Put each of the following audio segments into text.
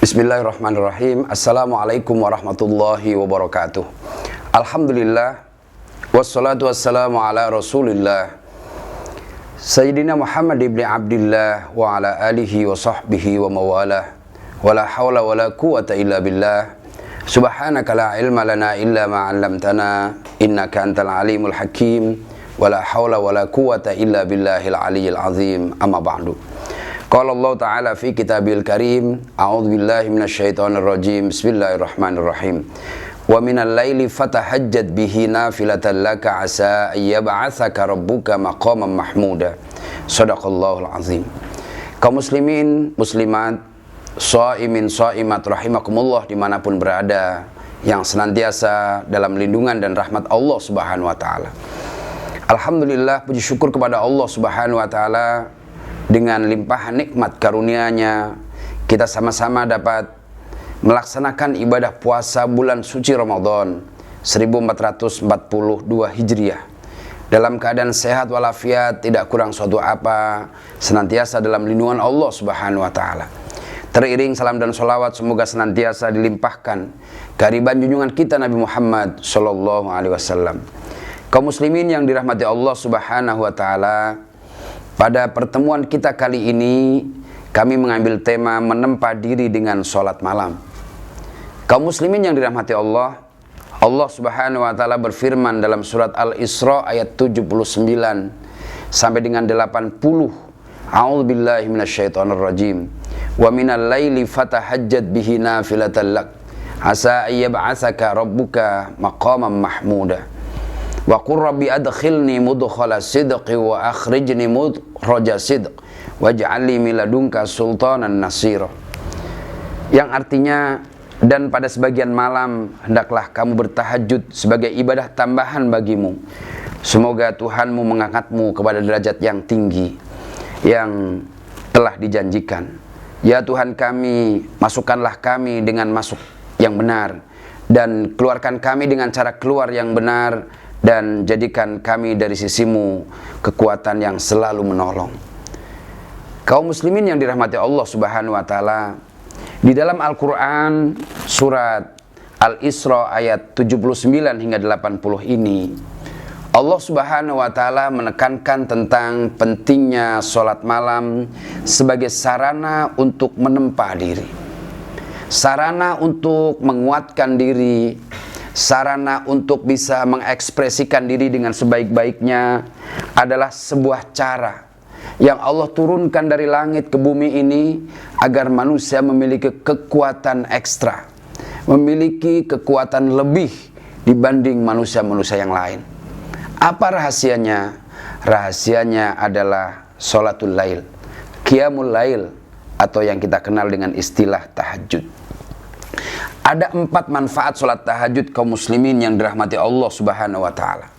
Bismillahirrahmanirrahim. Assalamualaikum warahmatullahi wabarakatuh. Alhamdulillah, wassalatu wassalamu ala rasulillah Sayyidina Muhammad ibn Abdillah wa ala alihi wa sahbihi wa mawalah. Wa la hawla wa la quwata illa billah. Subhanaka la ilma lana illa ma'allamtana, innaka antal alimul hakim. Wa la hawla wa la quwata illa billahil aliyyil azim. Amma ba'du. Qala Allah Ta'ala fi kitabil karim, a'udzu billahi minasyaitonir rajim, bismillahirrahmanirrahim. Wa minal laili fatahajjat bihi nafilatan laka asa ayyab'atsaka rabbuka maqaman mahmuda. Shadaqallahul azim. Kaum muslimin, muslimat, shaimin, shaimat rahimakumullah dimanapun berada, yang senantiasa dalam lindungan dan rahmat Allah Subhanahu wa taala. Alhamdulillah, puji syukur kepada Allah Subhanahu wa taala. Dengan limpahan nikmat karunia-Nya, kita sama-sama dapat melaksanakan ibadah puasa bulan suci Ramadan 1442 Hijriah dalam keadaan sehat walafiat, tidak kurang suatu apa, senantiasa dalam lindungan Allah Subhanahu wa taala. Teriring salam dan sholawat semoga senantiasa dilimpahkan kehadiran junjungan kita Nabi Muhammad sallallahu alaihi wasallam. Kaum muslimin yang dirahmati Allah Subhanahu wa taala, pada pertemuan kita kali ini, kami mengambil tema menempa diri dengan sholat malam. Kaum muslimin yang dirahmati Allah, Allah Subhanahu wa taala berfirman dalam surat Al-Isra ayat 79 sampai dengan 80. A'udzubillahi minasyaitonirrajim. Wa minal laili fatahajjat bihi nafilatan lak asa ayyab'atsaka rabbuka maqaman mahmuda. Wa qur rabbi adkhilni mudkhala sidqi wa akhrijni mukhraja sidq waj'al li min ladunka sultanan nasira. Yang artinya, dan pada sebagian malam hendaklah kamu bertahajud sebagai ibadah tambahan bagimu. Semoga Tuhanmu mengangkatmu kepada derajat yang tinggi yang telah dijanjikan. Ya Tuhan kami, masukkanlah kami dengan masuk yang benar, dan keluarkan kami dengan cara keluar yang benar, dan jadikan kami dari sisimu kekuatan yang selalu menolong. Kaum muslimin yang dirahmati Allah Subhanahu wa taala, di dalam Al-Quran surat Al-Isra ayat 79 hingga 80 ini, Allah Subhanahu wa taala menekankan tentang pentingnya sholat malam sebagai sarana untuk menempa diri, sarana untuk menguatkan diri, sarana untuk bisa mengekspresikan diri dengan sebaik-baiknya, adalah sebuah cara yang Allah turunkan dari langit ke bumi ini agar manusia memiliki kekuatan ekstra, memiliki kekuatan lebih dibanding manusia-manusia yang lain. Apa rahasianya? Rahasianya adalah sholatul lail, qiyamul lail, atau yang kita kenal dengan istilah tahajud. Ada 4 manfaat sholat tahajud kaum muslimin yang dirahmati Allah Subhanahu wa taala.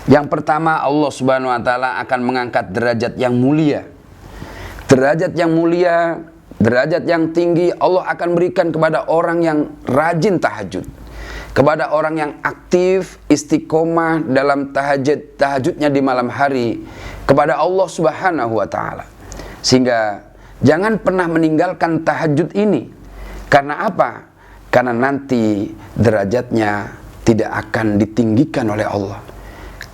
Yang pertama, Allah Subhanahu wa taala akan mengangkat derajat yang mulia. Derajat yang mulia, derajat yang tinggi Allah akan berikan kepada orang yang rajin tahajud, kepada orang yang aktif istiqomah dalam tahajudnya di malam hari kepada Allah Subhanahu wa taala. Sehingga jangan pernah meninggalkan tahajud ini. Karena apa? Karena nanti derajatnya tidak akan ditinggikan oleh Allah.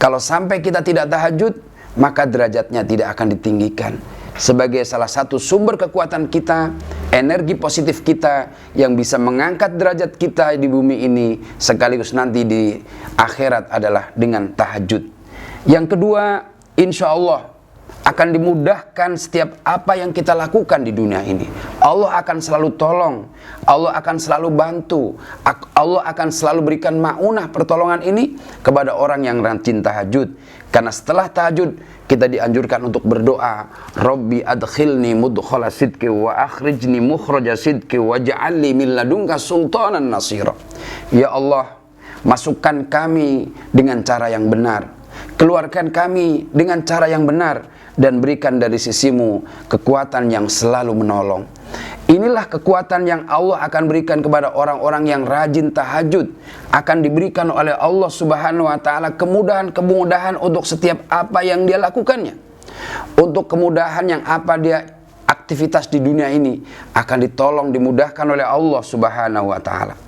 Kalau sampai kita tidak tahajud, maka derajatnya tidak akan ditinggikan. Sebagai salah satu sumber kekuatan kita, energi positif kita yang bisa mengangkat derajat kita di bumi ini, sekaligus nanti di akhirat adalah dengan tahajud. Yang kedua, insya Allah akan dimudahkan setiap apa yang kita lakukan di dunia ini. Allah akan selalu tolong, Allah akan selalu bantu, Allah akan selalu berikan ma'unah pertolongan ini kepada orang yang rajin tahajud. Karena setelah tahajud kita dianjurkan untuk berdoa, Rabbi adkhilni mudkhala sidqi wa akhrijni mukhraja sidqi waj'al li min ladunka sultanan nasira. Ya Allah, masukkan kami dengan cara yang benar, keluarkan kami dengan cara yang benar, dan berikan dari sisimu kekuatan yang selalu menolong. Inilah kekuatan yang Allah akan berikan kepada orang-orang yang rajin tahajud. Akan diberikan oleh Allah Subhanahu wa taala kemudahan-kemudahan untuk setiap apa yang dia lakukannya. Untuk kemudahan yang apa dia aktivitas di dunia ini akan ditolong, dimudahkan oleh Allah Subhanahu wa taala.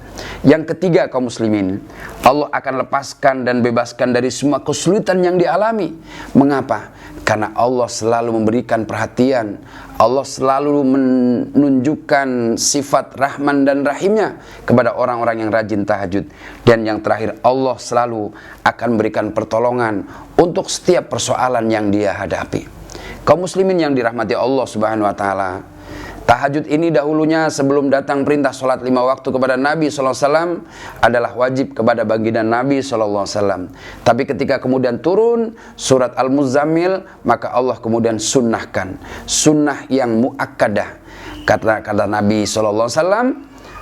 Yang ketiga, kaum muslimin, Allah akan lepaskan dan bebaskan dari semua kesulitan yang dialami. Mengapa? Karena Allah selalu memberikan perhatian, Allah selalu menunjukkan sifat Rahman dan Rahimnya kepada orang-orang yang rajin tahajud. Dan yang terakhir, Allah selalu akan memberikan pertolongan untuk setiap persoalan yang dia hadapi. Kaum muslimin yang dirahmati Allah Subhanahu wa taala, tahajud ini dahulunya sebelum datang perintah sholat 5 waktu kepada Nabi SAW adalah wajib kepada baginda Nabi SAW. Tapi ketika kemudian turun surat Al-Muzzammil, maka Allah kemudian sunnahkan, sunnah yang muakkadah. Kata Nabi SAW,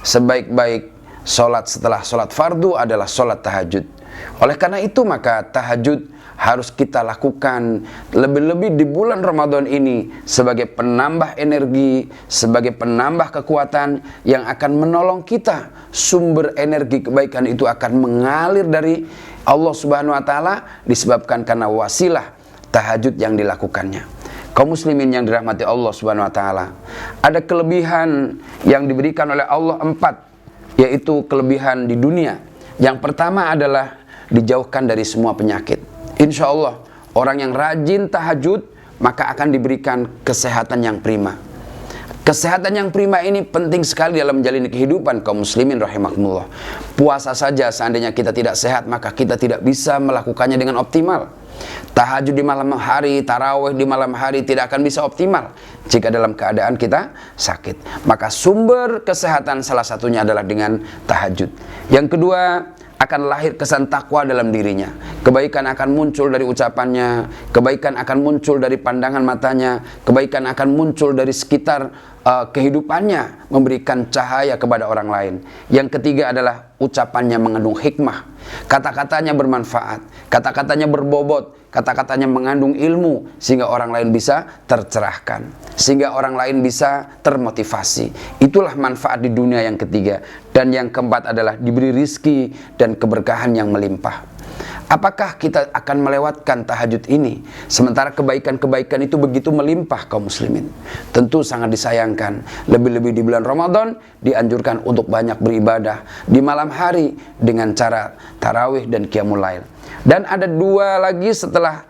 sebaik-baik sholat setelah sholat fardu adalah sholat tahajud. Oleh karena itu maka tahajud harus kita lakukan lebih-lebih di bulan Ramadan ini sebagai penambah energi, sebagai penambah kekuatan yang akan menolong kita. Sumber energi kebaikan itu akan mengalir dari Allah Subhanahu wa taala disebabkan karena wasilah tahajud yang dilakukannya. Kaum muslimin yang dirahmati Allah Subhanahu wa taala, ada kelebihan yang diberikan oleh Allah 4, yaitu kelebihan di dunia. Yang pertama adalah dijauhkan dari semua penyakit. Insya Allah, orang yang rajin tahajud maka akan diberikan kesehatan yang prima. Kesehatan yang prima ini penting sekali dalam menjalani kehidupan kaum muslimin rahimakumullah. Puasa saja seandainya kita tidak sehat, maka kita tidak bisa melakukannya dengan optimal. Tahajud di malam hari, tarawih di malam hari tidak akan bisa optimal jika dalam keadaan kita sakit. Maka sumber kesehatan salah satunya adalah dengan tahajud. Yang kedua, akan lahir kesan takwa dalam dirinya. Kebaikan akan muncul dari ucapannya, kebaikan akan muncul dari pandangan matanya, kebaikan akan muncul dari sekitar kehidupannya, memberikan cahaya kepada orang lain. Yang ketiga adalah ucapannya mengandung hikmah, kata-katanya bermanfaat, kata-katanya berbobot, kata-katanya mengandung ilmu, sehingga orang lain bisa tercerahkan, sehingga orang lain bisa termotivasi. Itulah manfaat di dunia yang ketiga. Dan yang keempat adalah diberi rizki dan keberkahan yang melimpah. Apakah kita akan melewatkan tahajud ini sementara kebaikan-kebaikan itu begitu melimpah kaum muslimin? Tentu sangat disayangkan. Lebih-lebih di bulan Ramadan dianjurkan untuk banyak beribadah di malam hari dengan cara tarawih dan qiyamul lail. Dan ada 2 lagi setelah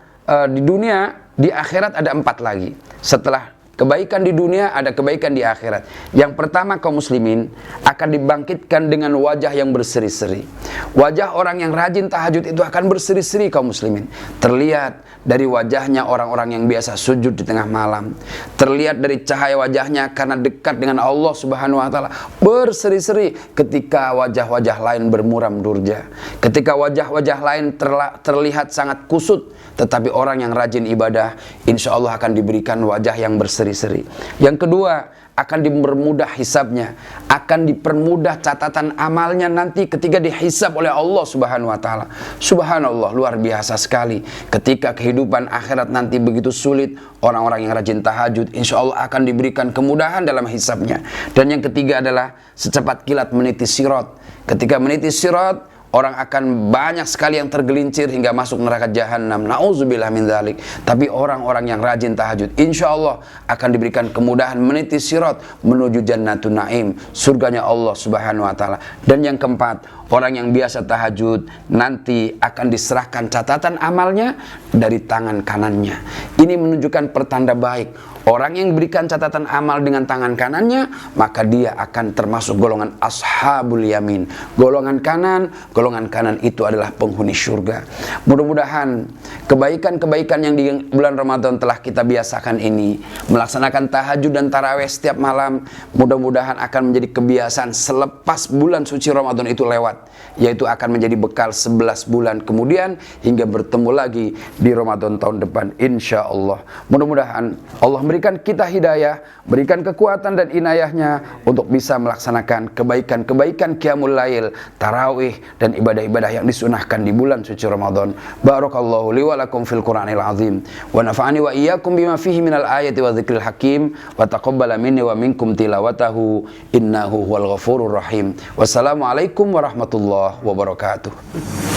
di dunia, di akhirat ada 4 lagi. Setelah kebaikan di dunia, ada kebaikan di akhirat. Yang pertama, kaum muslimin akan dibangkitkan dengan wajah yang berseri-seri. Wajah orang yang rajin tahajud itu akan berseri-seri kaum muslimin. Terlihat dari wajahnya orang-orang yang biasa sujud di tengah malam. Terlihat dari cahaya wajahnya karena dekat dengan Allah Subhanahu wa taala. Berseri-seri ketika wajah-wajah lain bermuram durja. Ketika wajah-wajah lain terlihat sangat kusut, tetapi orang yang rajin ibadah insya Allah akan diberikan wajah yang berseri-seri. Yang kedua, akan dipermudah hisabnya, akan dipermudah catatan amalnya nanti ketika dihisab oleh Allah Subhanahu wa taala. Subhanallah, luar biasa sekali. Ketika kehidupan akhirat nanti begitu sulit, orang-orang yang rajin tahajud insya Allah akan diberikan kemudahan dalam hisabnya. Dan yang ketiga adalah secepat kilat meniti sirat. Ketika meniti sirat, orang akan banyak sekali yang tergelincir hingga masuk neraka jahanam. Nauzubillah min dzalik. Tapi orang-orang yang rajin tahajud insya Allah akan diberikan kemudahan meniti sirat menuju jannatun naim, surganya Allah Subhanahu wa taala. Dan yang keempat, orang yang biasa tahajud nanti akan diserahkan catatan amalnya dari tangan kanannya. Ini menunjukkan pertanda baik. Orang yang berikan catatan amal dengan tangan kanannya, maka dia akan termasuk golongan ashabul yamin. Golongan kanan itu adalah penghuni surga. Mudah-mudahan kebaikan-kebaikan yang di bulan Ramadan telah kita biasakan ini, melaksanakan tahajud dan tarawih setiap malam, mudah-mudahan akan menjadi kebiasaan selepas bulan suci Ramadan itu lewat, yaitu akan menjadi bekal 11 bulan kemudian hingga bertemu lagi di Ramadan tahun depan insya Allah. Mudah-mudahan Allah berikan kita hidayah, berikan kekuatan dan inayahnya untuk bisa melaksanakan kebaikan-kebaikan qiyamul lail, tarawih dan ibadah-ibadah yang disunahkan di bulan suci Ramadan. Barakallahu li wa lakum fil Qur'anil azim wa nafa'ani wa iyyakum bima fihi minal ayati wa dzikril hakim wa taqabbala minni wa minkum tilawatahu innahu huwal ghafurur rahim. Wassalamualaikum warahmatullahi wabarakatuh.